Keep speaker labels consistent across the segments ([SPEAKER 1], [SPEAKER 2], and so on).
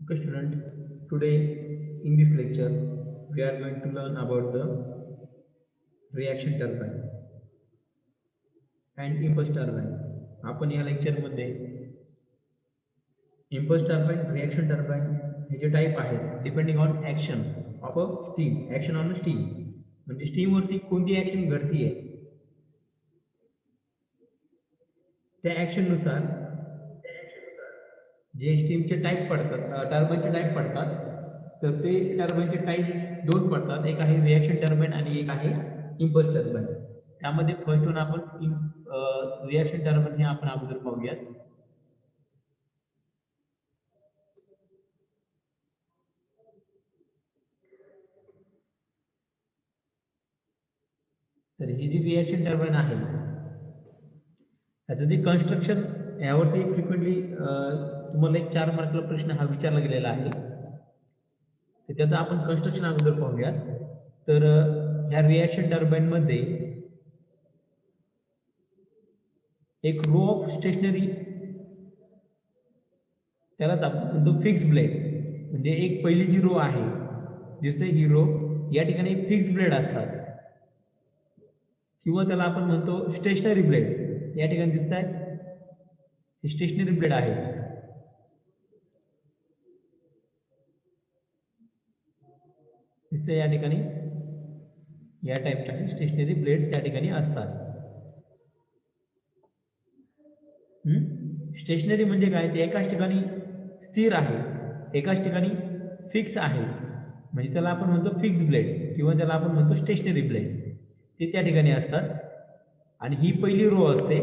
[SPEAKER 1] Okay, student. Today in this lecture, we are going to learn about the reaction turbine and impulse turbine. आपण या lecture मध्ये impulse turbine, reaction turbine हे जे type आहेत depending on action of a steam, action on steam म्हणजे steam वरती कोणती action घडतीये त्या ऍक्शन नुसार जे स्टीमचे टाइप पडतात, टर्बाइनचे टाइप पडतात, तर ते टर्बाइनचे टाइप दोन पडतात. एक आहे रिएक्शन टर्बाइन आणि एक आहे इम्पल्स टर्बाइन. त्यामध्ये फर्स्ट वन आपण रिएक्शन टर्बाइन हे आपण अगोदर पाहूयात. तर ही जी रिएक्शन टर्बाइन आहे त्याचं जे कन्स्ट्रक्शन यावरती फ्रिक्वेंटली तुम्हाला एक 4 मार्कला प्रश्न हा विचारला गेलेला आहे. तर त्याचं आपण कन्स्ट्रक्शन अगोदर पाहूयात. तर ह्या रिएक्शन टर्बाइन मध्ये एक रो ऑफ स्टेशनरी त्यालाच आपण म्हणतो फिक्स ब्लेड. म्हणजे एक पहिली जी रो आहे दिसते ही रो, या ठिकाणी फिक्स ब्लेड असतात किंवा त्याला आपण म्हणतो स्टेशनरी ब्लेड. या ठिकाणी दिसत आहे हे स्टेशनरी ब्लेड आहे. दिसते या ठिकाणी या टाइपचे स्टेशनरी ब्लेड त्या ठिकाणी असतात. स्टेशनरी म्हणजे काय, ते एकाच ठिकाणी स्थिर आहे, एकाच ठिकाणी फिक्स आहे, म्हणजे त्याला आपण म्हणतो फिक्स ब्लेड किंवा त्याला आपण म्हणतो स्टेशनरी ब्लेड. ते त्या ठिकाणी असतात. आणि ही पहिली रो असते,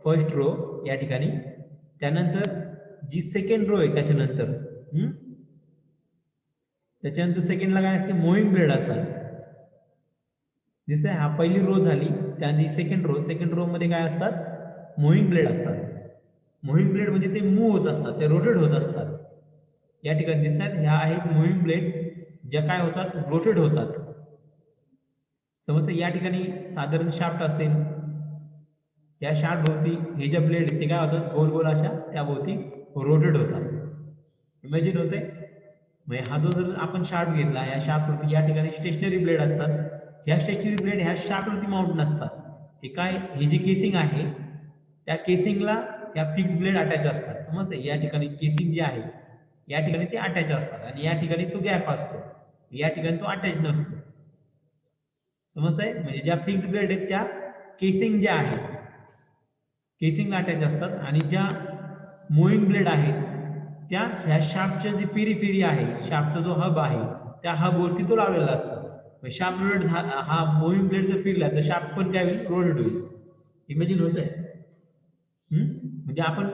[SPEAKER 1] फर्स्ट रो या ठिकाणी. त्यानंतर जी सेकंड रो आहे त्याच्यानंतर सेकंडला काय असते, मूव्हिंग ब्लेड असतात. दिसतंय, हा पहिली रो झाली, त्यानंतर सेकंड रो मध्ये काय असतात, मूव्हिंग ब्लेड असतात. मूव्हिंग ब्लेड म्हणजे ते मूव्ह होत असतात, ते रोटेट होत असतात. या ठिकाणी दिसतात ह्या आहेत मूव्हिंग ब्लेड, ज्या काय होतात, रोटेट होतात. समजतं. या ठिकाणी साधारण शाफ्ट असेल, या शाफ्ट भोवती हे ज्या ब्लेड ते काय होतात, गोल गोल अशा त्या भोवती रोटेट होतात. इमॅजिन होते. म्हणजे हा जो जर आपण शाफ्ट घेतला, या शाफ्ट वरती या ठिकाणी स्टेशनरी ब्लेड असतात. ह्या स्टेशनरी ब्लेड ह्या शाफ्ट वरती माउंट नसतात. हे काय, हे जे केसिंग आहे त्या केसिंगला या फिक्स ब्लेड अटॅच असतात. समजते. या ठिकाणी केसिंग जे आहे या ठिकाणी ते अटॅच असतात आणि या ठिकाणी तो गॅप असतो, या ठिकाणी तो अटॅच नसतो. समजतंय. म्हणजे ज्या फिक्स ब्लेड आहेत त्या केसिंग ज्या आहेत केसिंगला अटॅच असतात आणि ज्या मूव्हिंग ब्लेड आहेत त्या ह्या शाफ्टच्या जी पेरी आहे, शाफ्टचा जो हब आहे त्या हब वरती तो लावलेला असतो. शाफ्ट रोटेट हा मूव्हिंग ब्लेड जर फिरला तर शाफ्ट पण काय होईल, रोटेट होईल. इमॅजिन होत आहे. म्हणजे आपण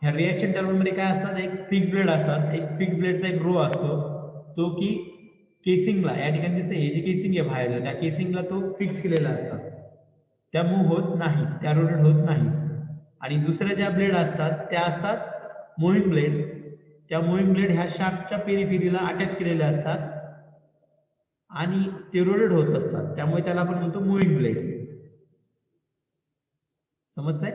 [SPEAKER 1] ह्या रिएक्शन टर्बाइन मध्ये काय असतात, एक फिक्स ब्लेड असतात, एक फिक्स ब्लेडचा एक रो असतो, तो की केसिंगला या ठिकाणी दिसते, हे जे केसिंग आहे बाहेर त्या केसिंगला तो फिक्स केलेला असतात, त्या मूव्ह होत नाही, त्या रोटेट होत नाही. आणि दुसऱ्या ज्या ब्लेड असतात त्या असतात मूव्हिंग ब्लेड. त्या मूव्हिंग ब्लेड ह्या शाफ्टच्या पेरीला अटॅच केलेल्या असतात आणि ते रोटेट होत असतात, त्यामुळे त्याला आपण म्हणतो मूव्हिंग ब्लेड. समजतंय.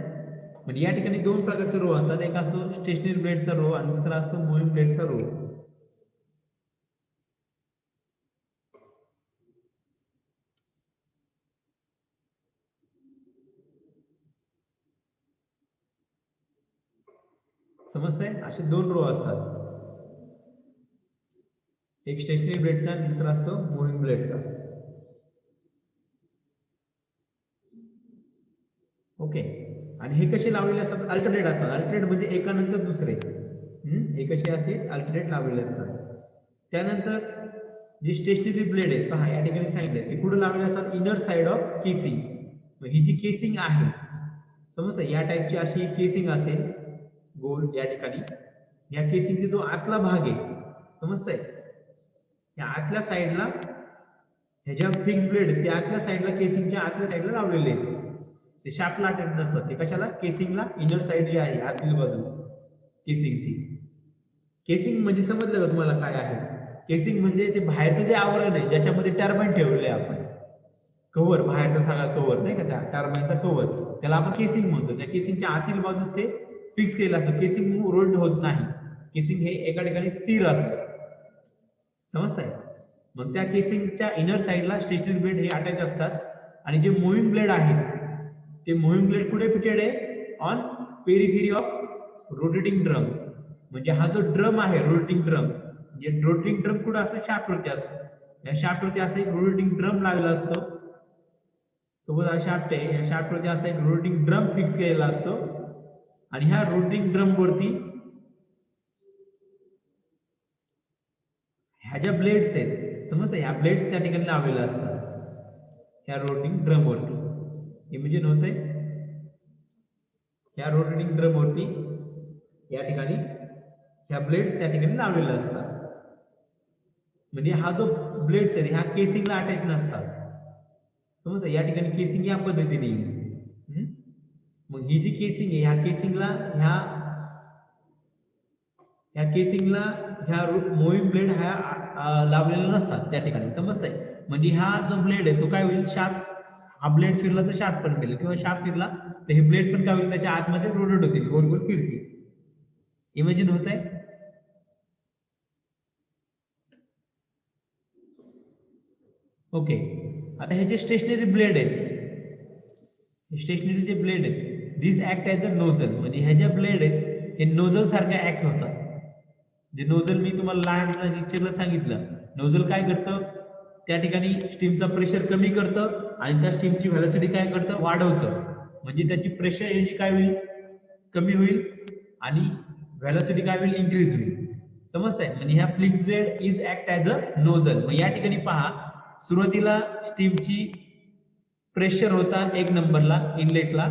[SPEAKER 1] म्हणजे या ठिकाणी दोन प्रकारचे रो असतात, एक असतो स्टेशनरी ब्लेडचा रो आणि दुसरा असतो मूव्हिंग ब्लेडचा रो. समजतंय. असे दोन रो असतात, एक स्टेशनरी ब्लेडचा आणि दुसरा असतो मूव्हिंग ब्लेडचा. ओके. आणि हे कसे लावलेले असतात, अल्टरनेट असतात. अल्टरनेट म्हणजे एकानंतर दुसरे, हे कसे असे अल्टरनेट लावलेले असतात. त्यानंतर जी स्टेशनरी ब्लेड आहेत पहा, या ठिकाणी सांगितले ते कुठे लावलेले असतात, इनर साइड ऑफ केसिंग. ही जी केसिंग आहे, समजतं, या टाइपची अशी केसिंग असेल गोल या ठिकाणी. या केसिंगचा जो आतला भाग आहे, समजतंय, या आतल्या साइडला ह्याच्या फिक्स ब्लेड त्या आतल्या साइडला, केसिंगच्या आतल्या साइडला लावलेले आहेत. ते शाफ्टला अटॅच नसतात, ते कशाला, केसिंगला. इनर साइड जी आहे आतली बाजू केसिंगची. केसिंग म्हणजे समजलं का तुम्हाला काय आहे. केसिंग म्हणजे ते बाहेरचं जे आवरण आहे ज्याच्यामध्ये टर्बाइन ठेवले आपण, कव्हर, बाहेरचा सगळा कव्हर नाही का, त्या टर्बाइनचा कव्हर, त्याला आपण केसिंग म्हणतो. त्या केसिंगच्या आतील बाजूस ते फिक्स केलं असतं, केसिंग रोटेट होत नाही. केसिंग हे एका ठिकाणी स्थिर असतं, समजतंय. मग त्या केसिंगच्या इनर साइडला स्टेशनरी ब्लेड हे अटॅच असतात आणि जे मूव्हिंग ब्लेड आहे ते मूव्हिंग ब्लेड कुठे फिटेड आहे? On periphery of rotating drum. म्हणजे हा जो ड्रम आहे रोटेटिंग ड्रम, म्हणजे रोटेटिंग ड्रम कुठे असतो? शाफ्टवरती असतो. या शाफ्टवरती असं एक रोटेटिंग ड्रम लागलेला असतो. सपोज हा शाफ्ट आहे, या शाफ्टवरती असा एक रोटेटिंग ड्रम फिक्स केलेला असतो आणि ह्या रोटेटिंग ड्रम वरती ह्या ज्या ब्लेड्स आहेत, समजतं, ह्या ब्लेड्स त्या ठिकाणी लावलेल्या असतात ह्या रोटेटिंग ड्रम वरती. इमेजिन होतंय? ह्या रोटेटिंग ड्रम वरती या ठिकाणी ह्या ब्लेड्स त्या ठिकाणी लावलेल्या असतात. म्हणजे हा जो ब्लेड्स आहे ह्या केसिंगला अटॅच नसतात, समजतं. या ठिकाणी केसिंग या पद्धतीने. मग ही जी केसिंग आहे ह्या केसिंगला ह्या मूव्हिंग ब्लेड ह्या लावलेल्या नसतात त्या ठिकाणी, समजतंय. म्हणजे हा जो ब्लेड आहे तो काय होईल? शार्प, हा ब्लेड फिरला तर शार्प पण फिरेल किंवा शार्प फिरला तर हे ब्लेड पण काय होईल? त्याच्या आतमध्ये रोटेट होतील, गोल गोल फिरतील. इमेजिन होतंय? ओके. आता हे जे स्टेशनरी ब्लेड आहेत, स्टेशनरी जे ब्लेड आहेत, दिस ऍक्ट ऍज अ नोझल. म्हणजे ह्या ज्या ब्लेड आहेत हे नोझल सारखे ऍक्ट होतात. जे नोझल मी तुम्हाला लहान लेक्चरला सांगितलं, नोझल काय करतं? त्या ठिकाणी स्टीमचा प्रेशर कमी करतं आणि त्या स्टीमची व्हेलॉसिटी काय करतं? वाढवतं. म्हणजे त्याची प्रेशर एनर्जी काय होईल? कमी होईल आणि व्हेलॉसिटी काय होईल? इन्क्रीज होईल, समजतंय. म्हणजे ह्या flix blade is act as a nozzle. मग या ठिकाणी पहा, सुरुवातीला स्टीमची प्रेशर होता 1 नंबरला इनलेटला,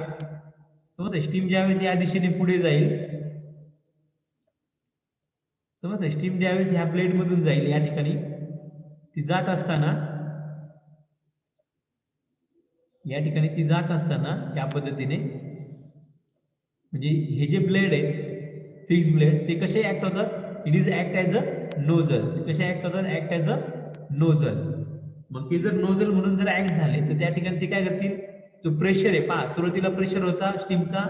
[SPEAKER 1] समजतंय. स्टीम ज्यावेळेस या दिशेने पुढे जाईल, समजतंय, स्टीम ज्यावेळेस ह्या ब्लेड मधून जाईल या ठिकाणी ती जात असताना, या ठिकाणी ती जात असताना या पद्धतीने, म्हणजे हे जे ब्लेड आहेत फिक्स ब्लेड ते कसे ऍक्ट होतात? It is act as a nozzle. कसे ऍक्ट होतात? Act as a nozzle. मग ते जर नोझल म्हणून जर ऍक्ट झाले तर त्या ठिकाणी ते काय करतील? जो प्रेशर आहे, पहा, सुरुवातीला प्रेशर होता स्टीमचा,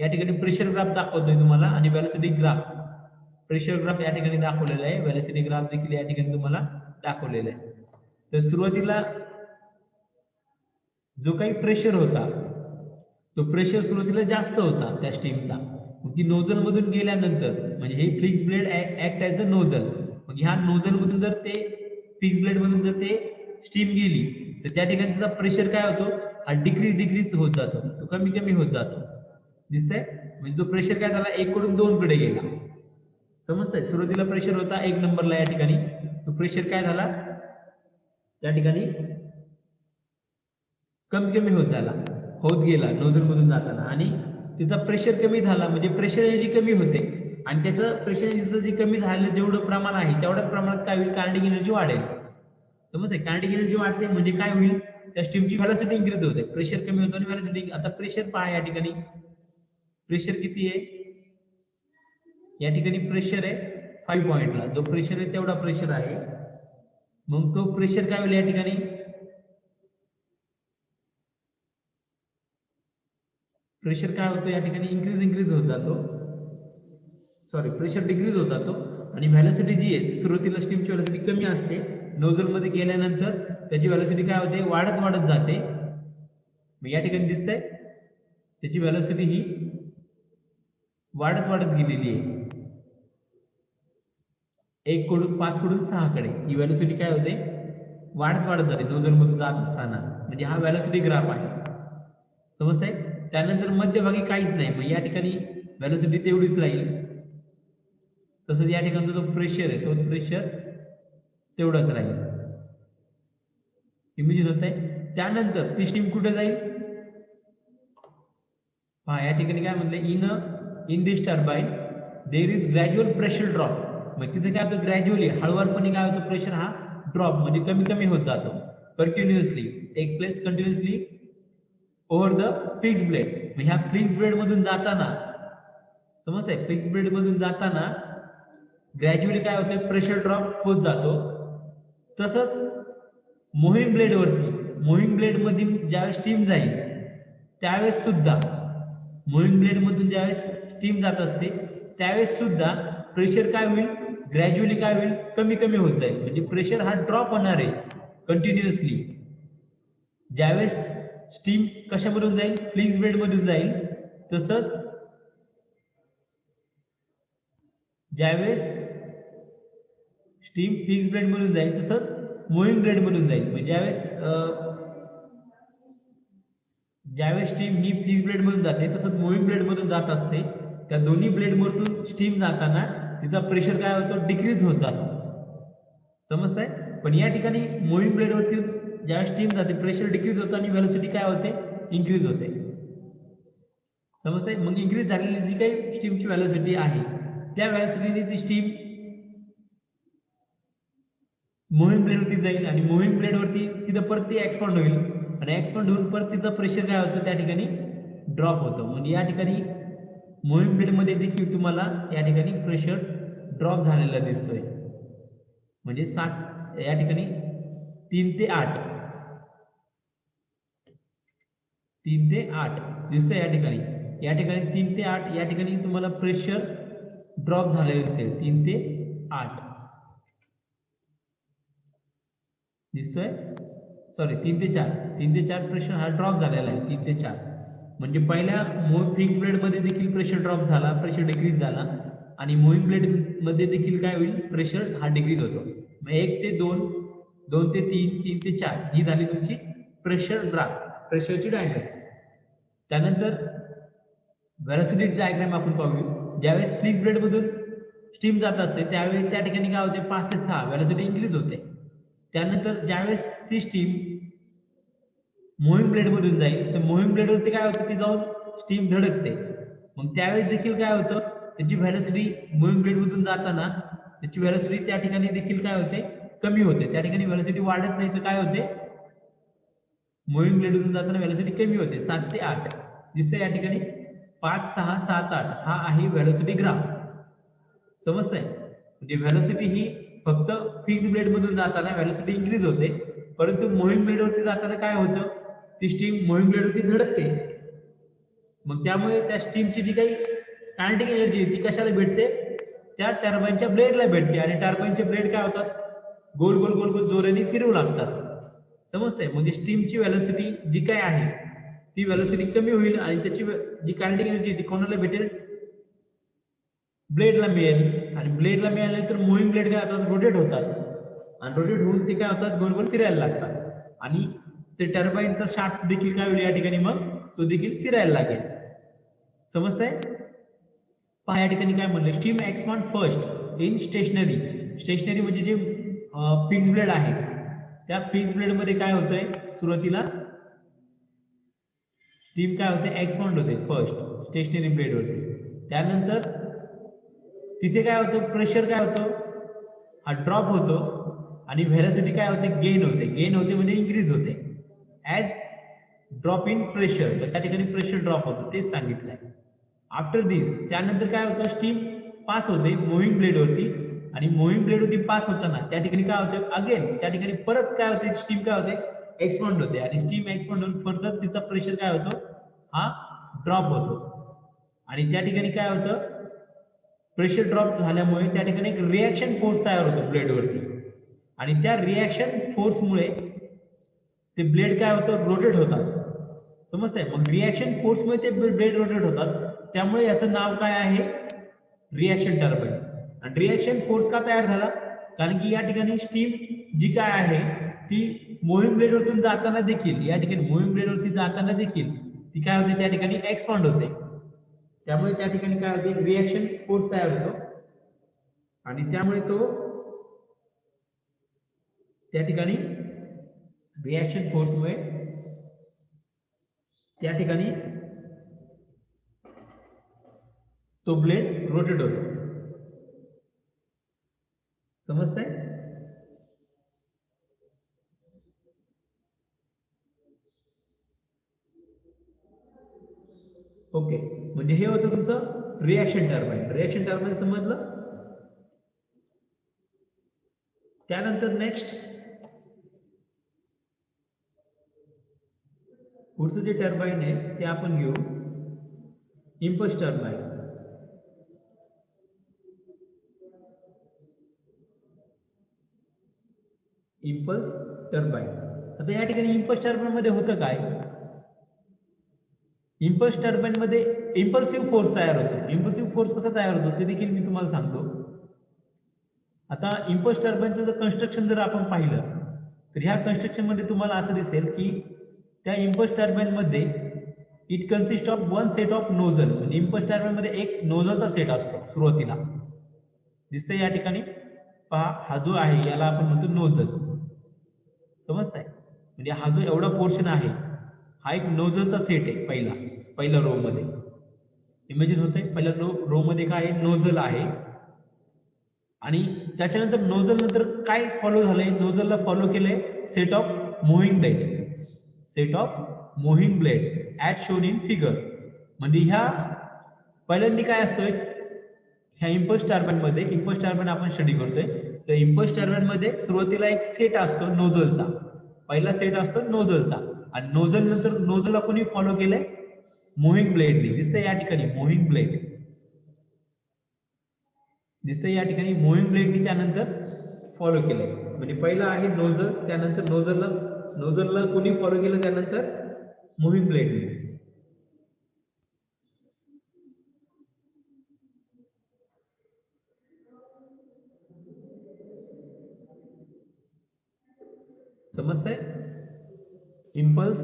[SPEAKER 1] या ठिकाणी प्रेशर ग्राफ दाखवतोय तुम्हाला आणि व्हेलॉसिटी ग्राफ, प्रेशर ग्राफ या ठिकाणी दाखवलेला आहे, व्हेलॉसिटी ग्राफ देखील या ठिकाणी तुम्हाला दाखवलेला आहे. तर सुरुवातीला जो काही प्रेशर होता तो प्रेशर सुरुवातीला जास्त होता त्या स्टीमचा. मग ती नोझल मधून गेल्यानंतर, म्हणजे हे fix blade act as a nozzle, मग ह्या नोझल मधून जर ते फिक्स ब्लेड मधून जर ते स्टीम गेली तर त्या ठिकाणी त्याचा प्रेशर काय होतो? हा डिक्रीज होत जातो, तो कमी कमी होत जातो, दिसतंय. म्हणजे तो प्रेशर काय झाला? 1 कडून 2 कडे गेला, समजतंय. सुरुवातीला प्रेशर होता 1 नंबरला, या ठिकाणी तो प्रेशर काय झाला? त्या ठिकाणी कमी कमी होत गेला नोझल मधून जाताना, आणि त्याचा प्रेशर कमी झाला, म्हणजे प्रेशर एनर्जी कमी होते आणि त्याचं प्रेशर एनर्जीचं जे कमी झालेलं जेवढं प्रमाण आहे तेवढ्याच प्रमाणात काय होईल? कायनेटिक एनर्जी वाढेल, समजतंय. कायनेटिक एनर्जी वाढते म्हणजे काय होईल? त्या स्टीमची व्हेलॉसिटी इन्क्रीज होते, प्रेशर कमी होतं आणि व्हेलॉसिटी. आता प्रेशर पहा, या ठिकाणी प्रेशर किती आहे? या ठिकाणी प्रेशर आहे 5 पॉइंटला, जो प्रेशर आहे तेवढा प्रेशर आहे. मग तो प्रेशर काय होईल? या ठिकाणी प्रेशर काय होतं? या ठिकाणी इन्क्रीज होत जातो, सॉरी, प्रेशर डिक्रीज होत जातो आणि व्हेलॉसिटी जी आहे, सुरुवातीला स्टीमची व्हेलॉसिटी कमी असते, नोझल मध्ये गेल्यानंतर त्याची व्हेलॉसिटी काय होते? वाढत जाते. मग या ठिकाणी दिसतंय त्याची व्हेलॉसिटी ही वाढत गेलेली आहे, 1 कडून 5 कडून 6 कडे ही व्हेलॉसिटी काय होते? वाढत जाते नोझल मधून जात असताना. म्हणजे हा व्हेलॉसिटी ग्राफ आहे, समजतंय. त्यानंतर मध्यभागी काहीच नाही, मग या ठिकाणी व्हेलॉसिटी तेवढीच राहील. तसंच या ठिकाणचा जो प्रेशर आहे तो प्रेशर तेवढाच राहील. इमेजिन होतंय. त्यानंतर ती स्टीम कुठे जाईल? पहा, या ठिकाणी काय म्हणलं? In this turbine there is gradual pressure drop. मग तिथे काय होतं? ग्रॅज्युअली, हळूवारपणे काय होतं? प्रेशर हा ड्रॉप म्हणजे कमी होत जातो, continuously take place continuously over the fix blade. मग ह्या फिक्स ब्लेड मधून जाताना, समजतंय, फिक्स ब्लेड मधून जाताना ग्रॅज्युअली काय होते? प्रेशर ड्रॉप होत जातो. तसंच मूव्हिंग ब्लेड मध्ये ज्यावेळेस स्टीम जाईल त्यावेळेस सुद्धा, मूव्हिंग ब्लेड मधून ज्यावेळेस स्टीम जात असते त्यावेळेस सुद्धा प्रेशर काय होईल, ग्रॅज्युअली काय होईल, कमी कमी होत जाईल. म्हणजे प्रेशर हा ड्रॉप होणार आहे कंटिन्युअसली. ज्यावेळेस स्टीम कशामधून जाईल, फ्लीज ब्लेड मधून जाईल, तसंच ज्यावेळेस स्टीम फिक्स ब्लेड मधून जाईल तसंच मुव्हिंग ब्लेड मधून जाईल. म्हणजे ज्यावेळेस स्टीम ही फिक्स ब्लेड मधून जाते तसंच मुव्हिंग ब्लेड मधून जात असते. त्या दोन्ही ब्लेड मधून स्टीम जाताना तिचा प्रेशर काय होतो, डिक्रीज होत जातो. समजतंय? पण या ठिकाणी मुव्हिंग ब्लेड वरती ज्यावेळेस स्टीम जाते प्रेशर डिक्रीज होतं आणि व्हेलॉसिटी काय होते, इन्क्रीज होते. समजतंय? मग इन्क्रीज झालेली जी काही स्टीमची व्हेलॉसिटी आहे त्या व्हेलॉसिटीने ती स्टीम मुव्हिंग ब्लेड वरती जाईल आणि मुव्हिंग ब्लेड वरती तिथं परत ती एक्सपांड होईल आणि एक्सपांड होऊन परत तिचं प्रेशर काय होतं, त्या ठिकाणी ड्रॉप होतं. म्हणजे या ठिकाणी मुव्हिंग ब्लेड मध्ये देखील तुम्हाला या ठिकाणी प्रेशर ड्रॉप झालेला दिसतोय. म्हणजे 7 या ठिकाणी 3 ते 8 दिसतंय या ठिकाणी. या ठिकाणी 3 ते 8 या ठिकाणी तुम्हाला प्रेशर ड्रॉप झालेलं दिसेल. 3 ते 8 दिसतोय, सॉरी 3 ते 4 प्रेशर हा ड्रॉप झालेला आहे. 3 ते 4 म्हणजे पहिल्या फिक्स ब्लेड मध्ये देखील प्रेशर ड्रॉप झाला, प्रेशर डिक्रीज झाला आणि मुव्हिंग ब्लेड मध्ये देखील काय होईल, प्रेशर हा डिक्रीज होतो. मग 1 ते 2, 2 ते 3, 3 ते 4 ही झाली तुमची प्रेशर ग्राफ, प्रेशरची डायग्राम. त्यानंतर व्हेलॉसिटी डायग्राम आपण पाहू. ज्यावेळेस फिक्स ब्लेड मधून स्टीम जात असते त्यावेळेस त्या ठिकाणी काय होते, 5 ते 6 व्हेलॉसिटी इन्क्रीज होते. त्यानंतर ज्यावेळेस ती स्टीम मुव्हिंग ब्लेड मधून जाईल तर मुव्हिंग ब्लेड वरती काय होतं, ती जाऊन स्टीम धडकते. मग त्यावेळेस देखील काय होतं, त्याची व्हेलॉसिटी मुव्हिंग ब्लेड मधून जाताना त्याची व्हेलॉसिटी त्या ठिकाणी देखील काय होते, कमी होते. त्या ठिकाणी व्हेलॉसिटी वाढत नाही तर काय होते, मुव्हिंग ब्लेड मधून जाताना व्हेलॉसिटी कमी होते. 7 ते 8 दिसतंय या ठिकाणी. 5, 6, 7, 8 हा आहे व्हेलॉसिटी ग्राफ. समजतंय? म्हणजे व्हेलॉसिटी ही फक्त फिक्स ब्लेड मधून जाताना व्हेलॉसिटी इन्क्रीज होते, परंतु मुव्हिंग ब्लेड वरती जाताना काय होतं, ती स्टीम मुव्हिंग ब्लेड वरती धडकते. मग त्यामुळे त्या स्टीमची जी काही कायनेटिक एनर्जी ती कशाला भेटते, त्या टर्बाइनच्या ब्लेडला भेटते आणि टर्बाइनचे ब्लेड काय होतात, गोल गोल गोल गोल जोराने फिरू लागतात. समजतंय? म्हणजे स्टीमची व्हेलॉसिटी जी काय आहे ती व्हेलॉसिटी कमी होईल आणि त्याची जी कायनेटिक एनर्जी ती कोणाला भेटेल, ब्लेडला मिळेल. आणि ब्लेडला मिळाल्यानंतर मुव्हिंग ब्लेड काय होतात, रोटेट होतात आणि रोटेट होऊन ते काय होतात, गोल गोल फिरायला लागतात आणि ते टर्बाइनचा शाफ्ट देखील काय होईल या ठिकाणी, मग तो देखील फिरायला लागेल. समजतंय? पहा या ठिकाणी काय म्हणलं, steam expand first in stationary. Stationary म्हणजे जे फिक्स ब्लेड आहे त्या फिक्स ब्लेड मध्ये काय होतंय, सुरुवातीला स्टीम काय होते, एक्सपांड होते फर्स्ट स्टेशनरी ब्लेड वरती. त्यानंतर तिथे काय होतं, प्रेशर काय होतं, हा ड्रॉप होतो आणि व्हेलॉसिटी काय होते, गेन होते म्हणजे इन्क्रीज होते. ऍज ड्रॉप इन प्रेशर, त्या ठिकाणी प्रेशर ड्रॉप होतो, तेच सांगितलंय. आफ्टर दिस त्यानंतर काय होतं, स्टीम पास होते मुव्हिंग ब्लेड वरती आणि मुव्हिंग ब्लेड वरती पास होताना त्या ठिकाणी काय होते, अगेन त्या ठिकाणी परत काय होते, स्टीम काय होते, एक्सपांड होते आणि स्टीम एक्सपांड होऊन फर्दर तिचा प्रेशर काय होतो, हा ड्रॉप होतो आणि त्या ठिकाणी काय होतं, प्रेशर ड्रॉप झाल्यामुळे त्या ठिकाणी एक रिएक्शन फोर्स तयार होतो ब्लेड वरती आणि त्या रिएक्शन फोर्समुळे ते ब्लेड काय होतं, रोटेट होतात. समजतंय? मग रिएक्शन फोर्समुळे ते ब्लेड रोटेट होतात, त्यामुळे याचं नाव काय आहे, रिएक्शन टर्बाइन. आणि रिएक्शन फोर्स का तयार झाला, कारण की या ठिकाणी स्टीम जी काय आहे ती मुव्हिंग ब्लेड वरतून जाताना देखील या ठिकाणी मुव्हिंग ब्लेड वरती जाताना देखील ती काय होते, त्या ठिकाणी एक्सपांड होते. त्यामुळे त्या ठिकाणी काय होते, रिएक्शन फोर्स तयार होतो आणि त्यामुळे तो त्या ठिकाणी रिएक्शन फोर्समुळे त्या ठिकाणी तो ब्लेड रोटेट होतो. समजतंय? ओके, म्हणजे हे होतं तुमचं रिएक्शन टर्बाइन. रिएक्शन टर्बाइन समजलं. त्यानंतर नेक्स्ट पुढचं जे टर्बाइन आहे ते आपण घेऊ इम्पल्स टर्बाइन. Impulse turbine. आता या ठिकाणी इम्पल्स टर्बाइन मध्ये होतं काय, इम्पल्स टर्बाइन मध्ये इम्पल्सिव्ह फोर्स तयार होतो. इम्पल्सिव्ह फोर्स कसा तयार होतो ते देखील मी तुम्हाला सांगतो. आता इम्पल्स टर्बाइनचं जर कन्स्ट्रक्शन जर आपण पाहिलं तर ह्या कन्स्ट्रक्शन मध्ये तुम्हाला असं दिसेल की त्या इम्पल्स टर्बाइन मध्ये it consist of one set of nozzle. म्हणजे इम्पल्स टर्बाइन मध्ये एक नोझलचा सेट असतो सुरुवातीला, दिसतंय या ठिकाणी पहा. हा जो आहे याला आपण म्हणतो नोझल, समजताय. म्हणजे हा जो एवढा पोर्शन आहे हा एक नोझलचा सेट आहे. पहिल्या रो मध्ये इमेजिन होतंय, पहिल्या रो मध्ये काय आहे, नोझल आहे. आणि त्याच्यानंतर नोझल नंतर काय फॉलो झालंय, नोझलला फॉलो केलंय set of moving blade. Set of moving blade as shown in figure. म्हणजे ह्या पहिल्यांदा काय असतोय ह्या इम्पल्स टर्बाइन मध्ये, इम्पल्स टर्बाइन आपण स्टडी करतोय तर इम्पल्स टर्बाइन मध्ये सुरुवातीला एक सेट असतो नोझलचा. पहिला सेट असतो नोझलचा आणि नोझल नंतर नोझलला कोणी फॉलो केलंय, मुव्हिंग ब्लेडने. दिसतंय या ठिकाणी मुव्हिंग ब्लेड, दिसतंय या ठिकाणी मुव्हिंग ब्लेडने त्यानंतर फॉलो केलंय. म्हणजे पहिला आहे नोझल, त्यानंतर नोझलला कोणी फॉलो केलं, त्यानंतर मुव्हिंग ब्लेडने. समजतंय. इम्पल्स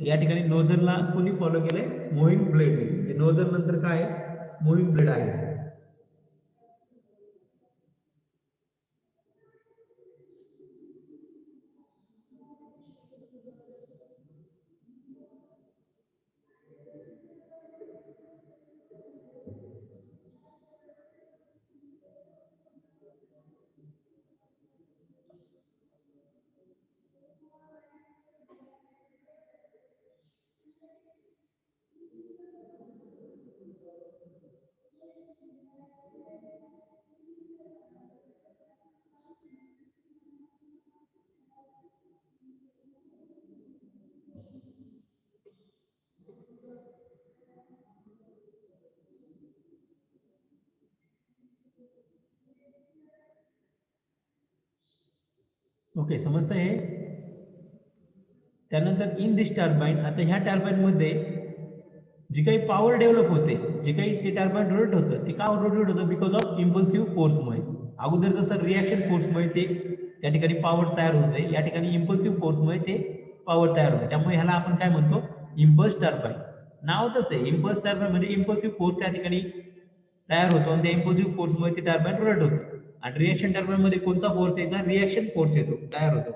[SPEAKER 1] या ठिकाणी नोझलला कोणी फॉलो केलंय, मुव्हिंग ब्लेड. नोझल नंतर काय मुव्हिंग ब्लेड आहे. ओके, समजतंय हे. त्यानंतर इन दिस टर्बाइन, आता ह्या टर्बाइन मध्ये जी काही पॉवर डेव्हलप होते, जे काही ते टर्बाइन रोटेट होतं, ते का रोटेट होतं, बिकॉज ऑफ इम्पल्सिव्ह फोर्समुळे. अगोदर जसं रिॲक्शन फोर्समुळे ते त्या ठिकाणी पॉवर तयार होते, या ठिकाणी इम्पल्सिव्ह फोर्समुळे ते पॉवर तयार होते. त्यामुळे ह्याला आपण काय म्हणतो, इम्पल्स टर्बाइन. नाव तसं आहे, इम्पल्स टर्बाइन म्हणजे इम्पल्सिव्ह फोर्स त्या ठिकाणी तयार होतो आणि त्या इम्पल्सिव्ह फोर्समुळे ते टर्बाइन रोटेट होतं. आणि रिॲक्शन टर्बाइन मध्ये कोणता फोर्स येतो, रिॲक्शन फोर्स येतो, तयार होतो.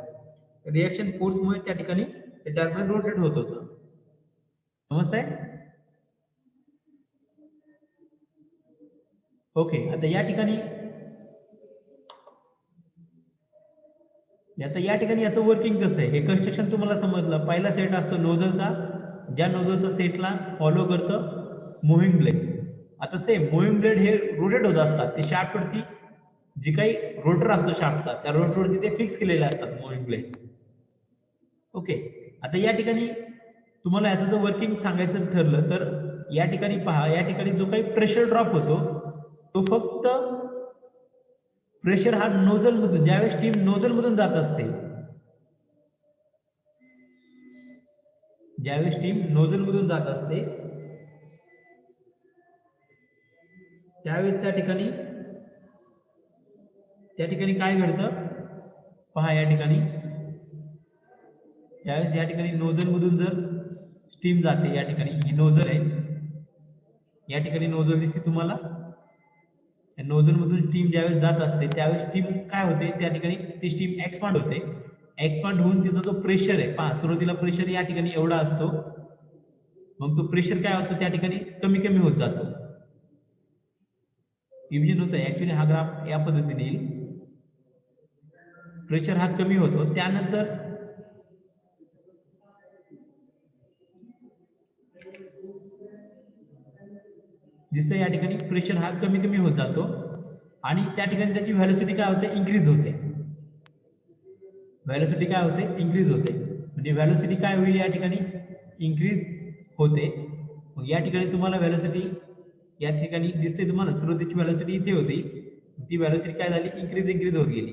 [SPEAKER 1] रिॲक्शन फोर्समुळे त्या ठिकाणी ते टर्बाइन रोटेट होत होतं. समजतंय. ओके, आता या ठिकाणी याचं वर्किंग कसं आहे, हे कन्स्ट्रक्शन तुम्हाला समजलं. पहिला सेट असतो नोझलचा, ज्या नोझलचा सेटला फॉलो करतं मुव्हिंग ब्लेड. आता सेम मुव्हिंग ब्लेड हे रोटेट होत असतात, ते शाफ्टवरती जी काही रोटर असतो शाफ्टचा, त्या रोटरवरती ते फिक्स केलेले असतात मुव्हिंग ब्लेड. ओके, आता या ठिकाणी तुम्हाला याचं जर वर्किंग सांगायचं ठरलं तर या ठिकाणी पहा, या ठिकाणी जो काही प्रेशर ड्रॉप होतो तो फक्त प्रेशर हा नोझल मधून, ज्यावेळेस स्टीम नोझल मधून जात असते, ज्यावेळेस स्टीम नोझल मधून जात असते त्यावेळेस त्या ठिकाणी काय घडतं पहा. या ठिकाणी ज्यावेळेस या ठिकाणी नोझल मधून जर स्टीम जाते, या ठिकाणी ही नोझल आहे, या ठिकाणी नोझल दिसते तुम्हाला. नोझल मधून स्टीम ज्यावेळेस जात असते त्यावेळेस स्टीम काय होते, त्या ठिकाणी ती स्टीम एक्सपांड होते. एक्सपांड होऊन तिचा जो प्रेशर आहे पहा, सुरुवातीला प्रेशर या ठिकाणी एवढा असतो, मग तो प्रेशर काय होतो त्या ठिकाणी कमी कमी होत जातो. इमेजिन होतं. ऍक्च्युली हा ग्राफ या पद्धतीने येईल, प्रेशर हा कमी होतो, त्यानंतर दिसतं या ठिकाणी प्रेशर हा कमी कमी होत जातो आणि त्या ठिकाणी त्याची व्हेलॉसिटी काय होते, इन्क्रीज होते. व्हेलॉसिटी काय होते, इन्क्रीज होते. म्हणजे व्हेलॉसिटी काय होईल, या ठिकाणी इन्क्रीज होते. मग या ठिकाणी तुम्हाला व्हेलॉसिटी या ठिकाणी दिसते तुम्हाला, सुरुवातीची व्हेलॉसिटी इथे होती, ती व्हेलॉसिटी काय झाली, इन्क्रीज होत गेली.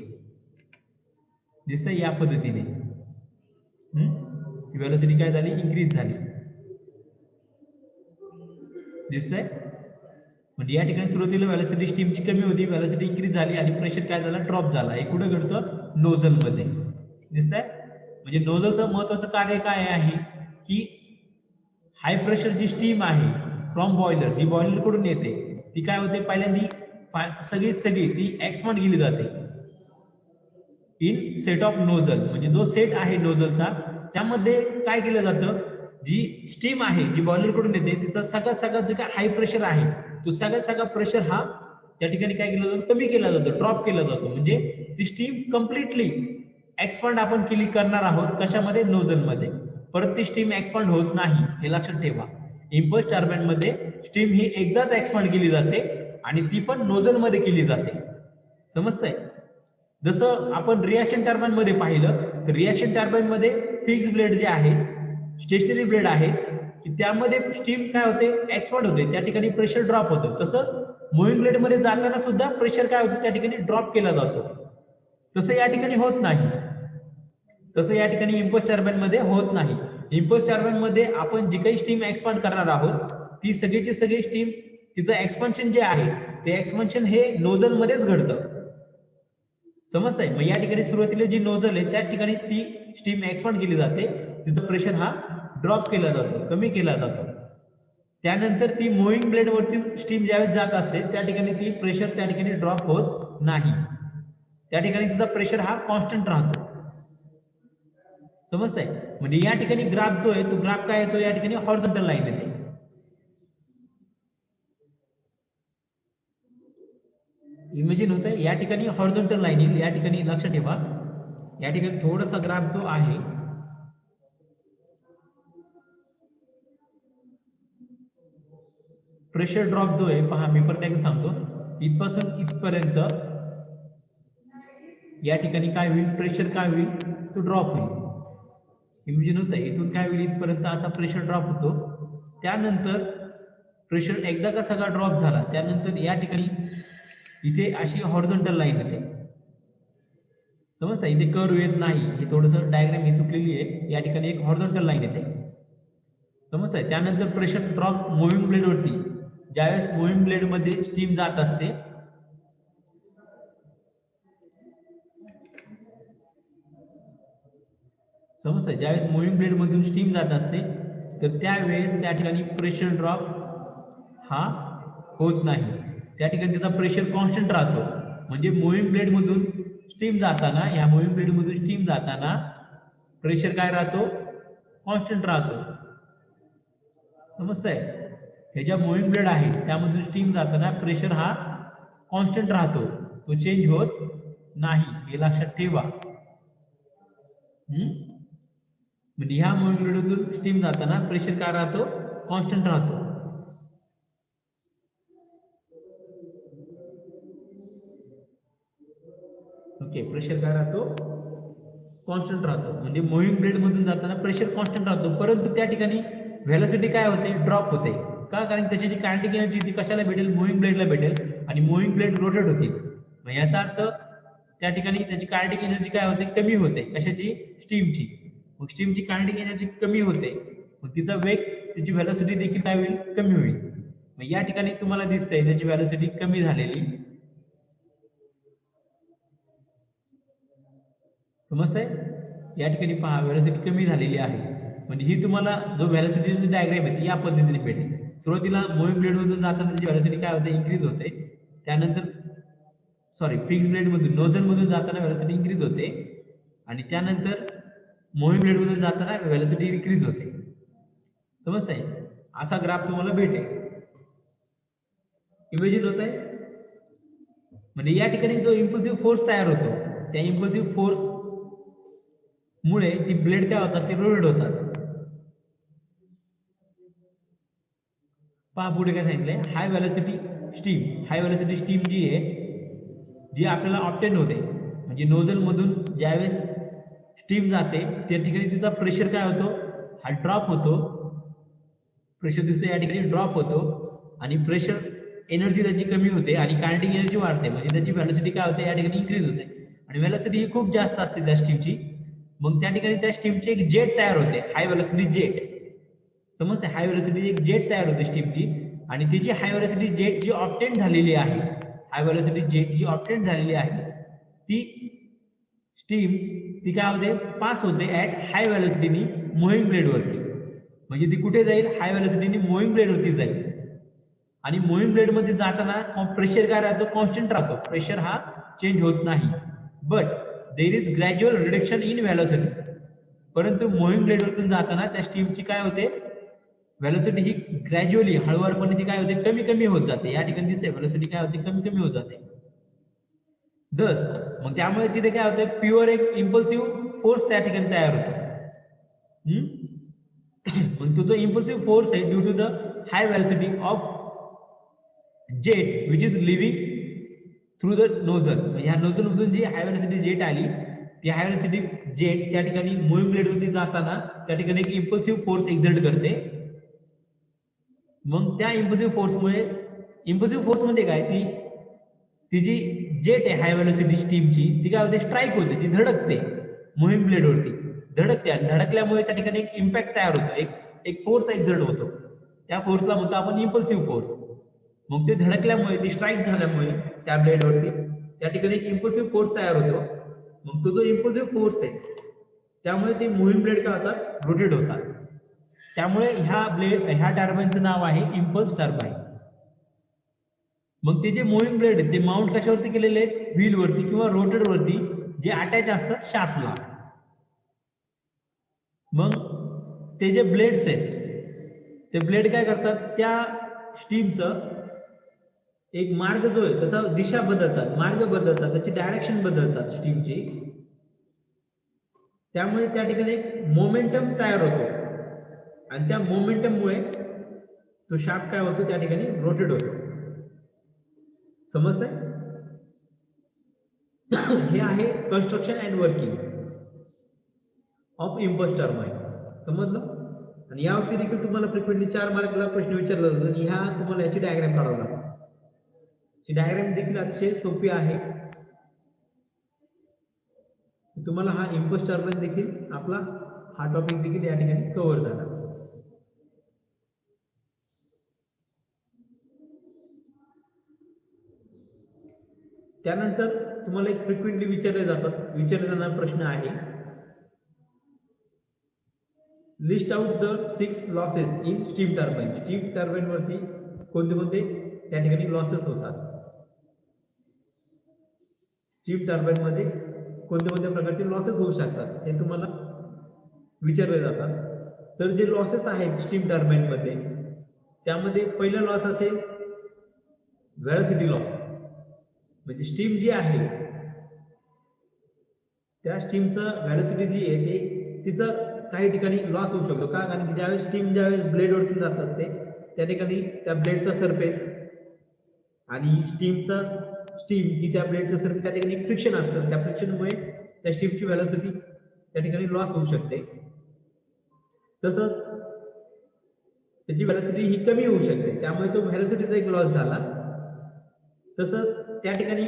[SPEAKER 1] दिसतंय या पद्धतीने व्हेलॉसिटी काय झाली, इन्क्रीज झाली. दिसतंय. म्हणजे या ठिकाणी सुरुवातीला व्हेलॉसिटी स्टीमची कमी होती, व्हेलॉसिटी इन्क्रीज झाली आणि प्रेशर काय झाला, ड्रॉप झाला. हे कुठे घडतं, नोझल मध्ये. दिसतंय. म्हणजे नोझलचं महत्वाचं कार्य काय आहे की हाय प्रेशर जी स्टीम आहे फ्रॉम बॉयलर, जी बॉयलर कडून येते, ती काय होते, पहिल्यांदा सगळी ती एक्सपांड केली जाते इन सेट ऑफ नोझल. म्हणजे जो सेट आहे नोझलचा त्यामध्ये काय केलं जातं, जी स्टीम आहे जी बॉयलर कडून येते तिचा सगळ्यात जे काय हाय प्रेशर आहे तो सगळा प्रेशर हा त्या ठिकाणी काय केलं जातं, कमी केला जातो, ड्रॉप केला जातो. म्हणजे ती स्टीम कम्प्लिटली एक्सपांड आपण केली करणार आहोत कशामध्ये, नोझल मध्ये. परत ती स्टीम एक्सपांड होत नाही, हे लक्षात ठेवा. इम्पल्स टर्बाइन मध्ये स्टीम ही एकदाच एक्सपांड केली जाते आणि ती पण नोझल मध्ये केली जाते. समजतंय. जसं आपण रिएक्शन टर्बाइन मध्ये पाहिलं तर रिएक्शन टर्बाइन मध्ये फिक्स ब्लेड जे आहेत, स्टेशनरी ब्लेड आहेत, की त्यामध्ये स्टीम काय होते, एक्सपांड होते, त्या ठिकाणी प्रेशर ड्रॉप होतं. तसंच मूव्हिंग ब्लेड मध्ये जाताना सुद्धा प्रेशर काय होतं, त्या ठिकाणी ड्रॉप केला जातो. तसं या ठिकाणी होत नाही. तसं या ठिकाणी इम्पल्स टर्बाइन मध्ये होत नाही. इम्पल्स टर्बाइन मध्ये आपण जी काही स्टीम एक्सपांड करणार आहोत ती सगळीची सगळी स्टीम, तिचं एक्सपान्शन जे आहे ते एक्सपान्शन हे नोझल मध्येच घडतं. समजतंय. मग या ठिकाणी सुरुवातीला जी नोझल आहे त्या ठिकाणी ती स्टीम एक्सपांड केली जाते, तिचं प्रेशर हा ड्रॉप केला जातो, कमी केला जातो. त्यानंतर ती मूव्हिंग ब्लेड वरती स्टीम ज्यावेळेस जात असते त्या ठिकाणी ती प्रेशर त्या ठिकाणी ड्रॉप होत नाही, त्या ठिकाणी तिचा प्रेशर हा कॉन्स्टंट राहतो. समजतंय. म्हणजे या ठिकाणी ग्राफ जो आहे तो ग्राफ काय येतो, या ठिकाणी हॉरिझॉन्टल लाईन येते. इमेजिन होतंय, या ठिकाणी हॉरिझॉन्टल लाईन येईल, या ठिकाणी लक्षात ठेवा, या ठिकाणी थोडासा ग्राफ जो आहे प्रेशर ड्रॉप जो आहे पहा, मी परत एकदा सांगतो, इथपासून इथपर्यंत या ठिकाणी काय होईल, प्रेशर काय होईल, तो ड्रॉप होईल. इमेजिन होतं, इथून काय होईल, इथपर्यंत असा प्रेशर ड्रॉप होतो. त्यानंतर प्रेशर एकदा का सगळा ड्रॉप झाला त्यानंतर या ठिकाणी इथे अशी हॉरिझॉन्टल लाईन येते. समजता, इथे कर्व येत नाही, हे थोडंसं डायग्राम ही चुकलेली आहे. या ठिकाणी एक हॉरिझॉन्टल लाईन येते. समजताय. त्यानंतर प्रेशर ड्रॉप मूव्हिंग ब्लेड वरती, ज्यावेळेस मूव्हिंग ब्लेड मध्ये स्टीम जात असते समजतंय, ज्यावेळेस मूव्हिंग ब्लेड मधून स्टीम जात असते तर त्यावेळेस त्या ठिकाणी प्रेशर ड्रॉप हा होत नाही, त्या ठिकाणी त्याचा प्रेशर कॉन्स्टंट राहतो. म्हणजे मूव्हिंग ब्लेड मधून स्टीम जाताना, या मूव्हिंग ब्लेड मधून स्टीम जाताना प्रेशर काय राहतो, कॉन्स्टंट राहतो. समजतंय. हे ज्या मूव्हिंग ब्लेड आहे त्यामधून स्टीम जाताना प्रेशर हा कॉन्स्टंट राहतो, तो चेंज होत नाही, हे लक्षात ठेवा. म्हणजे ह्या मूव्हिंग ब्लेडमधून स्टीम जाताना प्रेशर काय राहतो, कॉन्स्टंट राहतो. ओके, प्रेशर काय राहतो, कॉन्स्टंट राहतो. म्हणजे मूव्हिंग ब्लेड मधून जाताना प्रेशर कॉन्स्टंट राहतो, परंतु त्या ठिकाणी व्हेलॉसिटी काय होते, ड्रॉप होते. का, कारण त्याची जी कायनेटिक एनर्जी ती कशाला भेटेल, मूव्हिंग ब्लेडला भेटेल आणि मूव्हिंग ब्लेड रोटेट होतील. मग याचा अर्थ त्या ठिकाणी त्याची कायनेटिक एनर्जी काय होते, कमी होते. कशाची, स्टीमची. मग स्टीमची कायनेटिक एनर्जी कमी होते, मग तिचा वेग, तिची व्हेलॉसिटी देखील काय होईल, कमी होईल. मग या ठिकाणी तुम्हाला दिसतंय त्याची व्हेलॉसिटी कमी झालेली. समजतंय. या ठिकाणी पहा, व्हेलॉसिटी कमी झालेली आहे. म्हणजे ही तुम्हाला जो व्हेलॉसिटीची डायग्राम आहे ती या पद्धतीने भेटेल. सुरुवातीला मूव्हिंग ब्लेड मधून जाताना त्याची व्हेलॉसिटी काय होते, इन्क्रीज होते. त्यानंतर फिक्स ब्लेड मधून, नोझल मधून जाताना व्हेलॉसिटी इन्क्रीज होते आणि त्यानंतर मूव्हिंग ब्लेड मधून जाताना व्हेलॉसिटी डिक्रीज होते. समजतंय. असा ग्राफ तुम्हाला भेटेल. इमेजिन होत आहे. म्हणजे या ठिकाणी जो इम्पल्सिव्ह फोर्स तयार होतो त्या इम्पल्सिव्ह फोर्स मुळे ती ब्लेड काय होतात, ते रोटेट होतात. पहा पुढे काय सांगितलंय, हाय व्हेलॉसिटी स्टीम जी आहे, जी आपल्याला ऑब्टेन होते, म्हणजे नोझल मधून ज्यावेळेस स्टीम जाते त्या ठिकाणी तिचा प्रेशर काय होतो, हा ड्रॉप होतो. प्रेशर दिसतो या ठिकाणी ड्रॉप होतो आणि प्रेशर एनर्जी त्याची कमी होते आणि कायनेटिक एनर्जी वाढते, म्हणजे त्याची व्हेलॉसिटी काय होते, या ठिकाणी इन्क्रीज होते. आणि व्हेलॉसिटी ही खूप जास्त असते त्या स्टीमची. मग त्या ठिकाणी त्या स्टीमची एक जेट तयार होते, हाय व्हेलॉसिटी जेट. समजते, हाय व्हेलॉसिटी एक जेट तयार होते स्टीमची. आणि ती जी हाय व्हेलॉसिटी जेट जी ऑब्टेन झालेली आहे, हाय व्हेलॉसिटी जेट जी ऑब्टेन झालेली आहे, ती स्टीम ती काय होते, पास होते ऍट हाय व्हेलॉसिटीनी मूव्हिंग ब्लेड वरती. म्हणजे ती कुठे जाईल, हाय व्हेलॉसिटीनी मूव्हिंग ब्लेड वरती जाईल. आणि मूव्हिंग ब्लेड मध्ये जाताना प्रेशर काय राहतो, कॉन्स्टंट राहतो, प्रेशर हा चेंज होत नाही. But there is gradual reduction in velocity. परंतु मूव्हिंग ब्लेड वरतून जाताना त्या स्टीमची काय होते, व्हेलॉसिटी ही ग्रॅज्युअली हळूवारपणे ती काय होते, कमी कमी होत जाते. या ठिकाणी दिसते व्हेलॉसिटी काय होते, कमी कमी होत जाते. दस मग त्यामुळे तिथे काय होते, प्युअर एक इम्पल्सिव्ह फोर्स त्या ठिकाणी तयार होतो. मग तो जो इम्पल्सिव्ह फोर्स आहे due to the high velocity of jet which is leaving through the nozzle. म्हणजे ह्या नोझल मधून जी हाय व्हेलॉसिटी जेट आली, ती हाय व्हेलॉसिटी जेट त्या ठिकाणी मूव्हिंग ब्लेड वरती जाताना त्या ठिकाणी एक इम्पल्सिव्ह फोर्स एक्झर्ट करते. मग त्या इम्पल्सिव्ह फोर्समुळे, इम्पल्सिव्ह फोर्स म्हणजे काय, ती जी जेट आहे हाय व्हेलॉसिटी स्टीमची, ती काय होते, स्ट्राईक होते, ती धडकते मूव्हिंग ब्लेड वरती, धडकते. आणि धडकल्यामुळे त्या ठिकाणी एक इम्पॅक्ट तयार होतो, एक फोर्स एक्झर्ट होतो. त्या फोर्सला म्हणतो आपण इम्पल्सिव्ह फोर्स. मग ते धडकल्यामुळे, ती स्ट्राईक झाल्यामुळे त्या ब्लेड वरती त्या ठिकाणी एक इम्पल्सिव्ह फोर्स तयार होतो. मग तो जो इम्पल्सिव्ह फोर्स आहे त्यामुळे ते मूव्हिंग ब्लेड काय होतात, रोटेट होतात. त्यामुळे ह्या टर्बाईनचं नाव आहे इम्पल्स टर्बाईन. मग ते जे मूव्हिंग ब्लेड आहेत ते माउंट कशावरती केलेले आहेत, व्हील वरती किंवा रोटर वरती, जे अटॅच असतात शाफ्टला. मग ते जे ब्लेड्स आहेत ते ब्लेड काय करतात, त्या स्टीमचं एक मार्ग जो आहे त्याचा दिशा बदलतात, मार्ग बदलतात, त्याची डायरेक्शन बदलतात स्टीमची. त्यामुळे त्या ठिकाणी एक मोमेंटम तयार होतो. आणि त्या मोमेंटममुळे तो शाफ्ट काय होतो, त्या ठिकाणी रोटेट होतो. समजतंय? हे आहे construction and working of impulse turbine. समजलं? आणि यावरती देखील तुम्हाला फ्रिक्वेंटली 4 मार्कला प्रश्न विचारला जातो आणि ह्या तुम्हाला याची डायग्राम काढावी लागते. ही डायग्राम देखील अतिशय सोपी आहे. तुम्हाला हा इम्पल्स टर्बाईन देखील आपला हा टॉपिक देखील या ठिकाणी कव्हर झाला. त्यानंतर तुम्हाला एक फ्रिक्वेंटली विचारले जाणारा प्रश्न आहे, list out the 6 losses in steam turbine. Steam turbine वरती कोणते कोणते त्या ठिकाणी लॉसेस होतात, स्टीम टर्बाईन मध्ये कोणत्या कोणत्या प्रकारचे लॉसेस होऊ शकतात हे तुम्हाला विचारले जातात. तर जे लॉसेस आहेत स्टीम टर्बाईन मध्ये, त्यामध्ये पहिला लॉस असेल व्हेलॉसिटी लॉस. म्हणजे स्टीम जी आहे त्या स्टीमचं व्हेलॉसिटी जी आहे ते तिचं काही ठिकाणी लॉस होऊ शकतो. का? कारण की ज्यावेळेस स्टीम ब्लेड वरती जात असते त्या ठिकाणी त्या ब्लेडचा सरफेस आणि स्टीम ही त्या ब्लेडचं सरफेस, त्या ठिकाणी फ्रिक्शन असतं. त्या फ्रिक्शनमुळे त्या स्टीमची व्हेलॉसिटी त्या ठिकाणी लॉस होऊ शकते. तसंच त्याची व्हेलॉसिटी ही कमी होऊ शकते, त्यामुळे तो व्हेलॉसिटीचा एक लॉस झाला. तसंच त्या ठिकाणी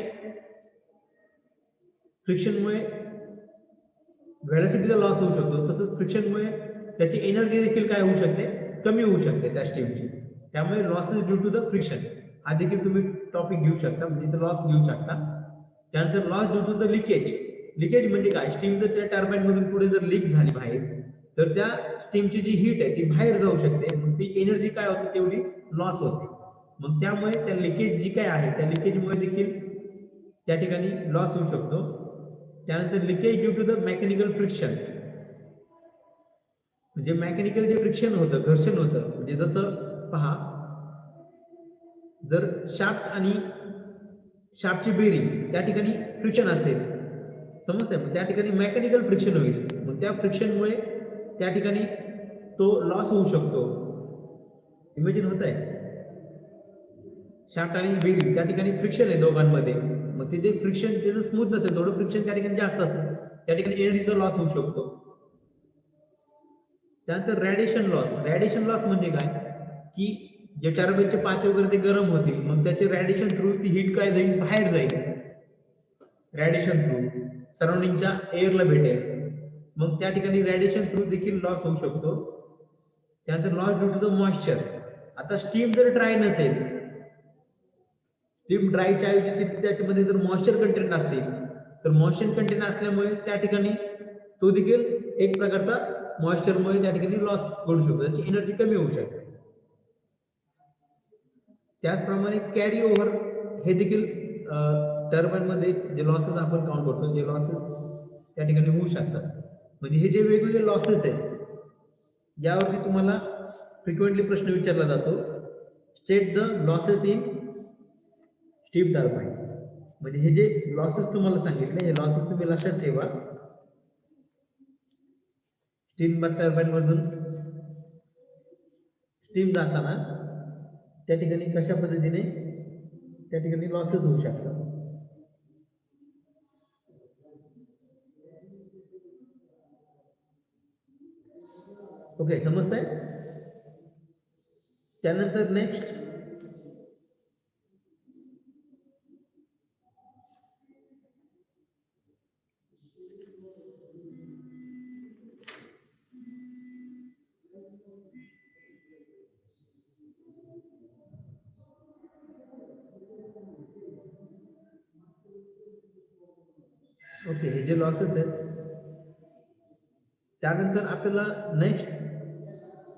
[SPEAKER 1] फ्रिक्शनमुळे व्हेलॉसिटीचा लॉस होऊ शकतो. तसंच फ्रिक्शनमुळे त्याची एनर्जी देखील काय होऊ शकते, कमी होऊ शकते त्या स्टीमची. त्यामुळे losses due to the friction हा देखील तुम्ही टॉपिक घेऊ शकता, म्हणजे लॉस घेऊ शकता. त्यानंतर loss due to the leakage. Leakage म्हणजे काय, स्टीम जर त्या टर्बाईन मधून पुढे जर लीक झाली बाहेर, तर त्या स्टीमची जी हीट आहे ती बाहेर जाऊ शकते, मग ती एनर्जी काय होते, तेवढी लॉस होते. मग त्यामुळे त्या लिकेज जी काय आहे त्या लिकेजमुळे देखील त्या ठिकाणी लॉस होऊ शकतो. त्यानंतर leakage due to the mechanical friction. म्हणजे मेकॅनिकल जे फ्रिक्शन होतं, घर्षण होतं, म्हणजे जसं पहा, जर शाफ्ट आणि शाफ्टची बेरिंग त्या ठिकाणी फ्रिक्शन असेल, समजतंय, मग त्या ठिकाणी मेकॅनिकल फ्रिक्शन होईल. मग त्या फ्रिक्शनमुळे त्या ठिकाणी तो लॉस होऊ शकतो. इमेजिन होत आहे, शाफ्ट आणि बेरिंग त्या ठिकाणी फ्रिक्शन आहे दोघांमध्ये, मग ते जे फ्रिक्शन त्याचं स्मूथ नसेल, थोडं फ्रिक्शन त्या ठिकाणी जास्त असेल, त्या ठिकाणी एनर्जीचा लॉस होऊ शकतो. त्यानंतर रेडिएशन लॉस. रेडिएशन लॉस म्हणजे काय, की जे टर्बाईनचे पाते वगैरे ते गरम होतील, मग त्याचे रेडिएशन थ्रू ती हीट काय जाईल, बाहेर जाईल रेडिएशन थ्रू. सराउंडिंगच्या एअरला भेटेल, मग त्या ठिकाणी रेडिएशन थ्रू देखील लॉस होऊ शकतो. त्यानंतर loss due to the moisture. आता स्टीम जर ड्राय नसेल, स्टीम ड्रायच्या ऐवजी त्याच्यामध्ये जर मॉइश्चर कंटेंट असतील, तर मॉइश्चर कंटेंट असल्यामुळे त्या ठिकाणी तो देखील एक प्रकारचा मॉइश्चरमुळे त्या ठिकाणी लॉस घडू शकतो, त्याची एनर्जी कमी होऊ शकते. त्याचप्रमाणे कॅरी ओव्हर हे देखील टर्बाइन मध्ये जे लॉसेस आपण काउंट करतो, जे लॉसेस त्या ठिकाणी होऊ शकतात. म्हणजे हे जे वेगवेगळे लॉसेस आहेत, यावरती तुम्हाला फ्रिक्वेंटली प्रश्न विचारला जातो. State the losses in steam turbine. म्हणजे हे जे लॉसेस तुम्हाला सांगितले, हे लॉसेस तुम्ही लक्षात ठेवा. स्टीम टर्बाइन मधून स्टीम जाताना त्या ठिकाणी कशा पद्धतीने त्या ठिकाणी लॉसेस होऊ शकतात. ओके, समजतंय? त्यानंतर नेक्स्ट ओके, हे जे लॉसेस आहेत, त्यानंतर आपल्याला next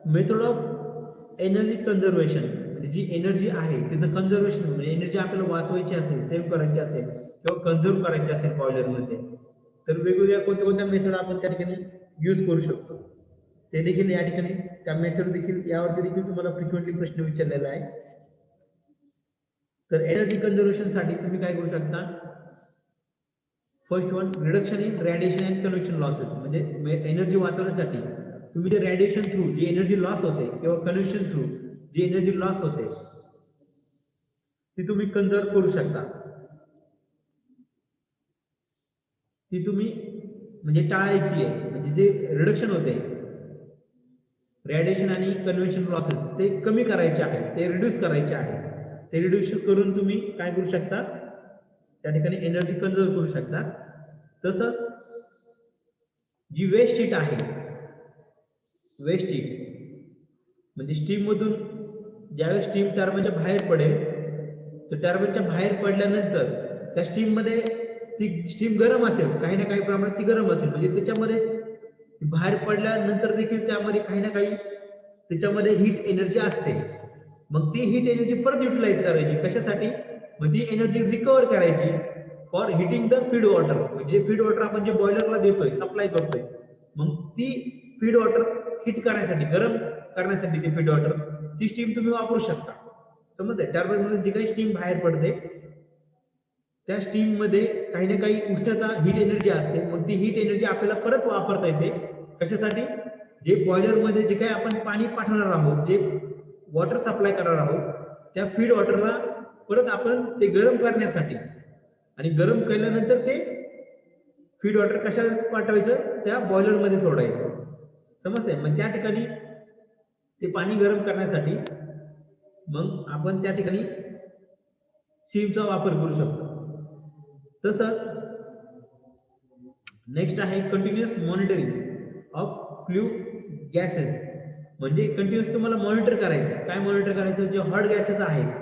[SPEAKER 1] method of energy conservation, म्हणजे जी एनर्जी आहे तिचं कन्झर्वेशन, म्हणजे एनर्जी आपल्याला वाचवायची असेल, सेव्ह करायची असेल किंवा कन्झर्व करायची असेल बॉयलरमध्ये, तर वेगवेगळ्या कोणत्या मेथड आपण त्या ठिकाणी यूज करू शकतो, ते देखील या ठिकाणी त्या मेथड देखील यावरती देखील तुम्हाला फ्रिक्वेंटली प्रश्न विचारलेला आहे. तर एनर्जी कन्झर्वेशन साठी तुम्ही काय करू शकता? First one, reduction in radiation and convection losses. म्हणजे एनर्जी वाचवण्यासाठी तुम्ही जे रेडिएशन थ्रू जी एनर्जी लॉस होते किंवा कन्व्हेक्शन थ्रू जी एनर्जी लॉस होते ती तुम्ही कन्झर्व करू शकता. ती तुम्ही म्हणजे टाळायची आहे. म्हणजे जे रिडक्शन होते रेडिएशन आणि कन्व्हेक्शन लॉसेस ते कमी करायचे आहे, ते रिड्यूस करायचे आहे. ते रिड्यूस करून तुम्ही काय करू शकता? त्या ठिकाणी एनर्जी कन्झर्व करू शकता. तसंच जी वेस्ट हीट आहे, वेस्ट हीट म्हणजे स्टीम मधून ज्यावेळेस स्टीम टर्बाइनच्या बाहेर पडेल, तर टर्बाइनच्या बाहेर पडल्यानंतर त्या स्टीम मध्ये ती स्टीम गरम असेल, काही ना काही प्रमाणात ती गरम असेल, म्हणजे त्याच्यामध्ये बाहेर पडल्यानंतर देखील त्यामध्ये काही ना काही त्याच्यामध्ये हीट एनर्जी असते. मग ती हीट एनर्जी परत युटिलाइज करायची कशासाठी? मग ती एनर्जी रिकव्हर करायची for heating the feed water. म्हणजे फीड वॉटर आपण जे बॉयलरला देतोय, सप्लाय करतोय, मग ती फीड वॉटर हिट करण्यासाठी, गरम करण्यासाठी ती फीड वॉटर ती स्टीम तुम्ही वापरू शकता. समजतंय? टर्बाइन मधून जी काही स्टीम बाहेर पडते त्या स्टीम मध्ये काही ना काही उष्णता हीट एनर्जी असते. मग ती हीट एनर्जी आपल्याला परत वापरता येते कशासाठी? जे बॉयलर मध्ये जे काही आपण पाणी पाठवणार आहोत, जे वॉटर सप्लाय करणार आहोत, त्या फीड वॉटरला परत आपण ते गरम करण्यासाठी, आणि गरम केल्यानंतर ते फीड वॉटर कशात पाठवायचं? त्या बॉयलर मध्ये सोडायचं. समजतंय? मग त्या ठिकाणी ते पाणी गरम करण्यासाठी मग आपण त्या ठिकाणी स्टीमचा वापर करू शकतो. तसंच नेक्स्ट आहे continuous monitoring of flue gases. म्हणजे कंटिन्युअस तुम्हाला मॉनिटर करायचं. काय मॉनिटर करायचं? जे हॉट गॅसेस आहेत,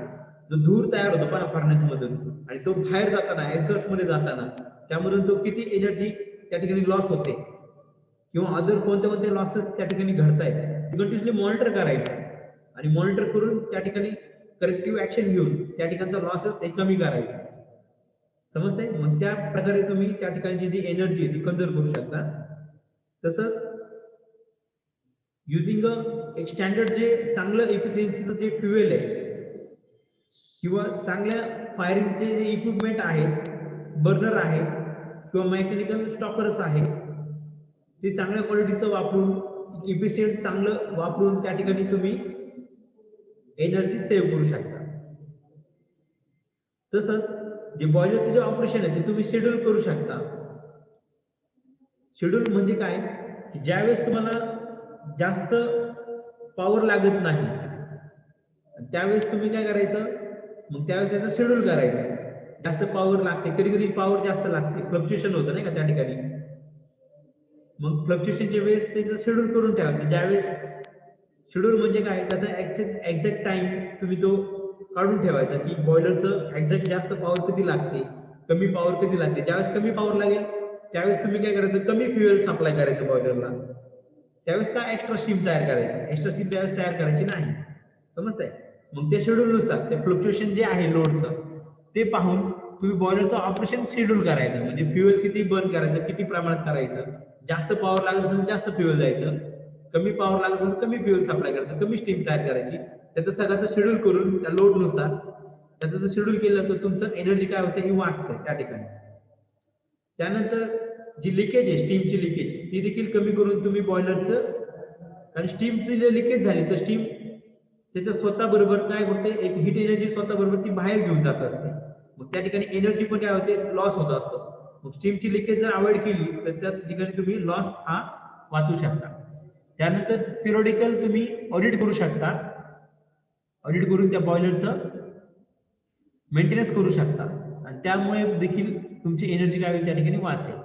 [SPEAKER 1] जो धूर तयार होतो फर्नेस मधून आणि तो बाहेर जाताना, एक्झॉस्ट मध्ये जाताना, त्यामधून तो किती एनर्जी त्या ठिकाणी लॉस होते किंवा अदर कोणते लॉसेस त्या ठिकाणी घडतायत, ते कंटिन्युअसली मॉनिटर करायचं. आणि मॉनिटर करून त्या ठिकाणी करेक्टिव्ह ऍक्शन घेऊन त्या ठिकाणचा लॉसेस हे कमी करायचं. समजतंय? मग त्या प्रकारे तुम्ही त्या ठिकाणची जी एनर्जी आहे ती कन्झर्व करू शकता. तसंच युजिंग एक स्टँडर्ड जे चांगलं एफिशियन्सीचं जे फ्युएल आहे किंवा चांगल्या फायरिंगचे जे इक्विपमेंट आहेत, बर्नर आहेत किंवा मेकॅनिकल स्टॉकर्स आहेत, ते चांगल्या क्वालिटीचं वापरून, इफिशियंट चांगलं वापरून त्या ठिकाणी तुम्ही एनर्जी सेव्ह करू शकता. तसंच जे बॉयलरचं जे ऑपरेशन आहे ते तुम्ही शेड्यूल करू शकता. शेड्यूल म्हणजे काय? की ज्यावेळेस तुम्हाला जास्त पॉवर लागत नाही त्यावेळेस तुम्ही काय करायचं? मग त्यावेळेस त्याचं शेड्यूल करायचं. जास्त पॉवर लागते, कधी कधी पॉवर जास्त लागते, फ्लक्च्युएशन होतं नाही का त्या ठिकाणी. मग फ्लक्च्युएशनच्या वेळेस त्याचं शेड्यूल करून ठेवायचं. ज्यावेळेस शेड्यूल म्हणजे काय, त्याचा एक्झॅक्ट टाइम तुम्ही तो काढून ठेवायचा की बॉयलरचं एक्झॅक्ट जास्त पॉवर कधी लागते, कमी पॉवर कधी लागते. ज्यावेळेस कमी पॉवर लागेल त्यावेळेस तुम्ही काय करायचं, कमी फ्युएल सप्लाय करायचं बॉयलरला. त्यावेळेस काय एक्स्ट्रा स्टीम तयार करायची, एक्स्ट्रा स्टीम त्यावेळेस तयार करायची नाही. समजतंय? मग त्या शेड्यूलनुसार ते फ्लक्च्युएशन जे आहे लोडचं ते पाहून तुम्ही बॉयलरचं ऑपरेशन शेड्यूल करायचं. म्हणजे फ्युएल किती बर्न करायचं, किती प्रमाणात करायचं. जास्त पॉवर लागत असेल जास्त फ्युएल जायचं, कमी पॉवर लागत असेल कमी फ्युएल सप्लाय करायचं, कमी स्टीम तयार करायची. त्याचं सगळ्याचं शेड्यूल करून त्या लोडनुसार त्याचं जर शेड्यूल केलं तर तुमचं एनर्जी काय होते ही वाचते त्या ठिकाणी. त्यानंतर जी लिकेज आहे, स्टीमची लिकेज, ती देखील कमी करून तुम्ही बॉयलरचं, कारण स्टीमची जर लिकेज झाली तर स्टीम त्याच्या स्वतः बरोबर काय होते, एक हीट एनर्जी स्वतः बरोबर ती बाहेर घेऊन जात असते. मग त्या ठिकाणी एनर्जी पण काय होते, लॉस होत असतो. मग स्टीमची लिकेज जर अवॉइड केली तर त्या ठिकाणी तुम्ही लॉस हा वाचू शकता. त्यानंतर पिरियडिकल तुम्ही ऑडिट करू शकता. ऑडिट करून त्या बॉयलरचं मेंटेनन्स करू शकता आणि त्यामुळे देखील तुमची एनर्जी काय होईल त्या ठिकाणी वाचेल.